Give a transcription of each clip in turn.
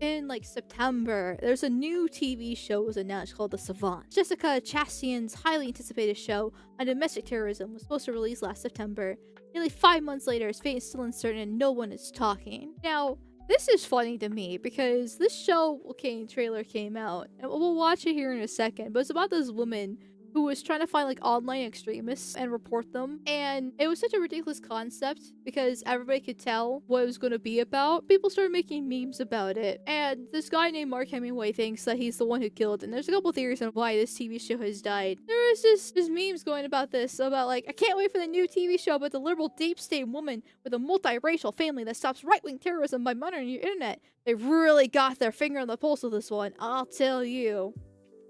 in like September, there's a new TV show was announced called The Savant. Jessica Chastain's highly anticipated show on domestic terrorism was supposed to release last September. Nearly 5 months later, its fate is still uncertain and no one is talking. Now, this is funny to me because this show, trailer came out, and we'll watch it here in a second, but it's about this woman who was trying to find like online extremists and report them. And it was such a ridiculous concept because everybody could tell what it was going to be about. People started making memes about it. And this guy named Mark Hemingway thinks that he's the one who killed it. And there's a couple theories on why this TV show has died. There is just memes going about this, about like, I can't wait for the new TV show about the liberal deep state woman with a multiracial family that stops right-wing terrorism by monitoring your internet. They really got their finger on the pulse of this one, I'll tell you.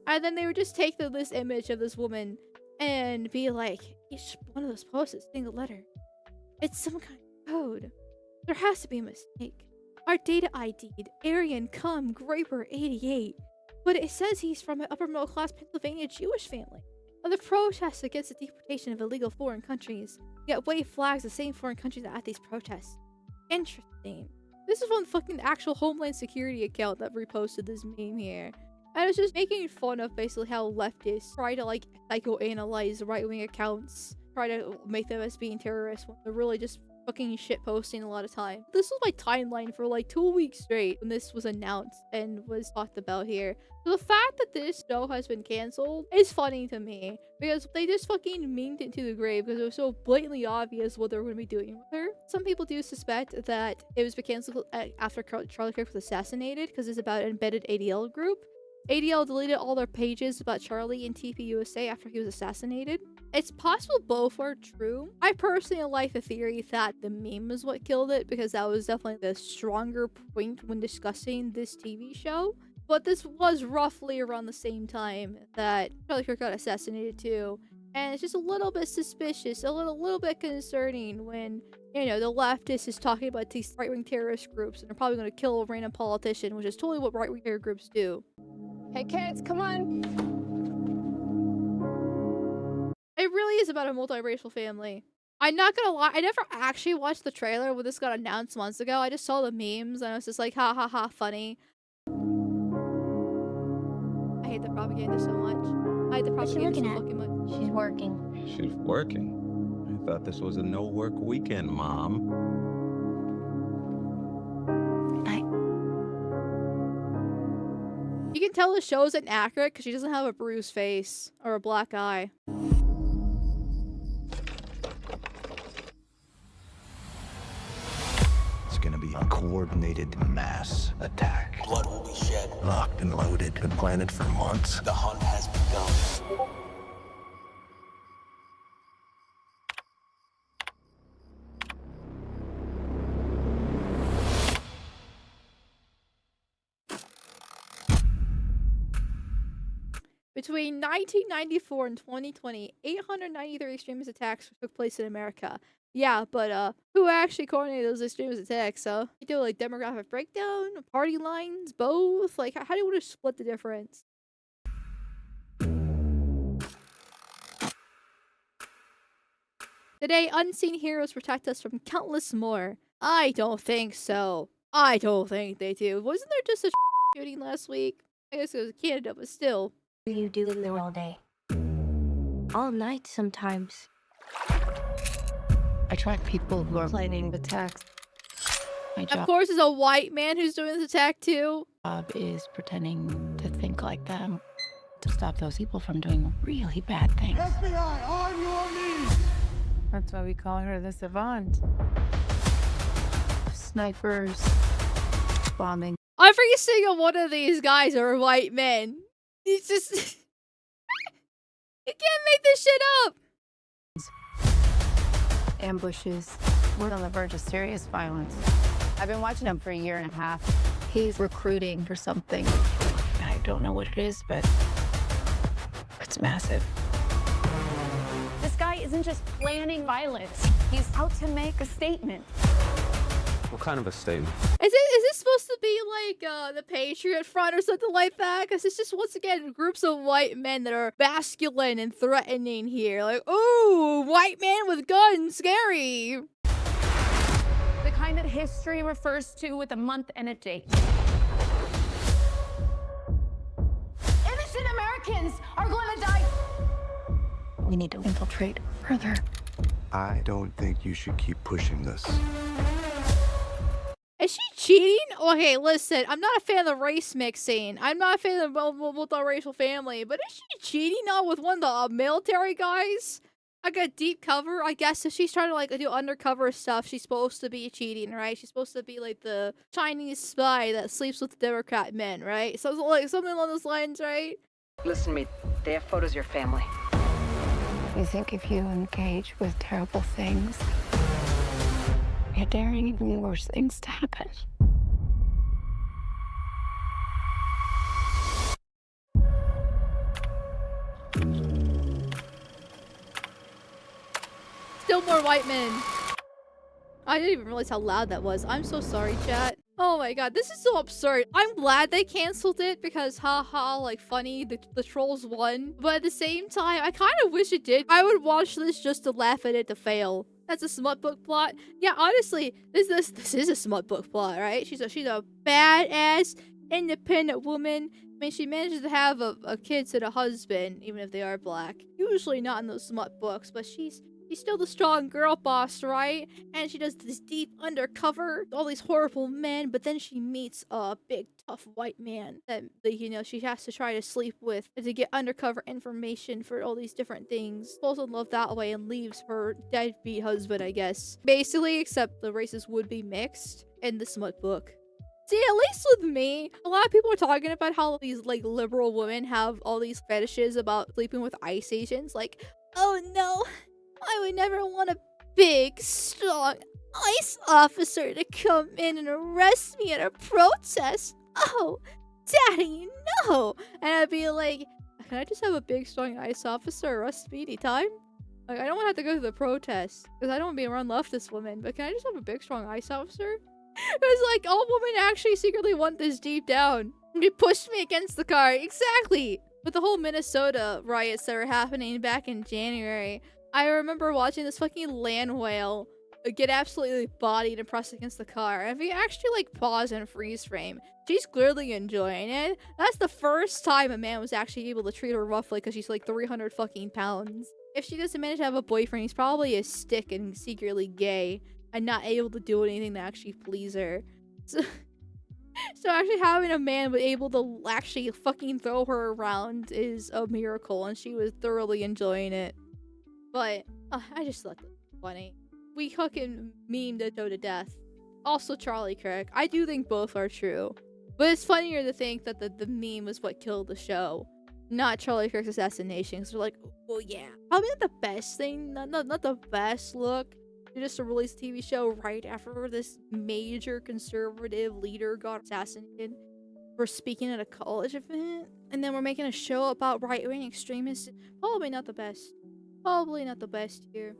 And then they would just take this image of this woman and be like, each one of those posts is a single letter. It's some kind of code. There has to be a mistake. Our data ID'd Aryan Cum Graper 88, but it says he's from an upper middle class Pennsylvania Jewish family. Other protests against the deportation of illegal foreign countries, yet wave flags the same foreign countries at these protests. Interesting. This is one fucking actual Homeland Security account that reposted this meme here. And it's just making fun of basically how leftists try to like psychoanalyze right-wing accounts, try to make them as being terrorists when they're really just fucking shit posting a lot of time. This was my timeline for like 2 weeks straight when this was announced and was talked about here. So the fact that this show has been cancelled is funny to me because they just fucking memed it to the grave because it was so blatantly obvious what they were going to be doing with her. Some people do suspect that it was cancelled after Charlie Kirk was assassinated because it's about an embedded ADL group. ADL deleted all their pages about Charlie in TPUSA after he was assassinated. It's possible both are true. I personally like the theory that the meme is what killed it because that was definitely the stronger point when discussing this TV show. But this was roughly around the same time that Charlie Kirk got assassinated too. And it's just a little bit suspicious, a little bit concerning when, you know, the leftist is talking about these right-wing terrorist groups and they're probably going to kill a random politician, which is totally what right-wing terror groups do. Hey kids, come on. It really is about a multiracial family. I'm not gonna lie, I never actually watched the trailer when this got announced months ago. I just saw the memes and I was just like, ha ha ha, funny. I hate the propaganda so much. I hate the propaganda so fucking much. She's working. She's working? I thought this was a no-work weekend, Mom. You can tell the show's inaccurate because she doesn't have a bruised face or a black eye. It's gonna be a coordinated mass attack. Blood will be shed. Locked and loaded, been planted for months. The hunt has begun. Between 1994 and 2020, 893 extremist attacks took place in America. Yeah, but who actually coordinated those extremist attacks? You do like demographic breakdown, party lines, both? Like, how do you want to split the difference? Today, unseen heroes protect us from countless more. I don't think so. I don't think they do. Wasn't there just a shooting last week? I guess it was Canada, but still. You do live there all day. All night sometimes. I track people who are planning attacks. My Of course, it's a white man who's doing this attack too. job is pretending to think like them to stop those people from doing really bad things. FBI, on your knees! That's why we call her the Savant. Snipers, bombing. Every single one of these guys are white men. It's just... You can't make this shit up! Ambushes. We're on the verge of serious violence. I've been watching him for a year and a half. He's recruiting for something. I don't know what it is, but it's massive. This guy isn't just planning violence. He's out to make a statement. What kind of a statement? Is this supposed to be like the Patriot Front or something like that? Because it's just, once again, groups of white men that are masculine and threatening here. Like, ooh, white man with guns, scary. The kind that history refers to with a month and a date. Americans are going to die. We need to infiltrate further. I don't think you should keep pushing this. Is she cheating? Okay, listen, I'm not a fan of the race mixing. I'm not a fan of the multiracial family, but is she cheating now with one of the military guys? Like a deep cover, I guess. If she's trying to like do undercover stuff, she's supposed to be cheating, right? She's supposed to be like the Chinese spy that sleeps with Democrat men, right? So like something along those lines, right? Listen to me. They have photos of your family. You think if you engage with terrible things, you're daring even worse things to happen. Still more white men. I didn't even realize how loud that was. I'm so sorry, chat. Oh my god, this is so absurd. I'm glad they canceled it because haha, like funny, the trolls won. But at the same time, I kind of wish it did. I would watch this just to laugh at it to fail. That's a smut book plot. Yeah, honestly, this is a smut book plot, right? She's a badass, independent woman. I mean, she manages to have a kid to the husband, even if they are black. Usually not in those smut books, but she's still the strong girl boss, right? And she does this deep undercover, all these horrible men, but then she meets a big, tough white man that, you know, she has to try to sleep with to get undercover information for all these different things. Falls in love that way and leaves her deadbeat husband, I guess. Basically, except the races would be mixed in the smut book. See, at least with me, a lot of people are talking about how these, like, liberal women have all these fetishes about sleeping with ICE agents. Like, oh no, I would never want a big, strong ICE officer to come in and arrest me at a protest. Oh, daddy, no. And I'd be like, can I just have a big, strong ICE officer arrest me anytime? Like, I don't want to have to go to the protest because I don't want to be around leftist women, but can I just have a big, strong ICE officer? It's like, all women actually secretly want this deep down. They pushed me against the car. Exactly. With the whole Minnesota riots that were happening back in January, I remember watching this fucking land whale get absolutely bodied and pressed against the car. And if you actually like pause and freeze frame, she's clearly enjoying it. That's the first time a man was actually able to treat her roughly because she's like 300 fucking pounds. If she doesn't manage to have a boyfriend, he's probably a stick and secretly gay and not able to do anything to actually please her. So actually having a man able to actually fucking throw her around is a miracle, and she was thoroughly enjoying it. But I just thought that was funny. We fucking memed it to death. Also Charlie Kirk. I do think both are true. But it's funnier to think that the meme was what killed the show, not Charlie Kirk's assassination. So they're like, oh yeah. Probably not the best thing, not the best look. Just to release a TV show right after this major conservative leader got assassinated for speaking at a college event. And then we're making a show about right-wing extremists. Probably not the best. Probably not the best here.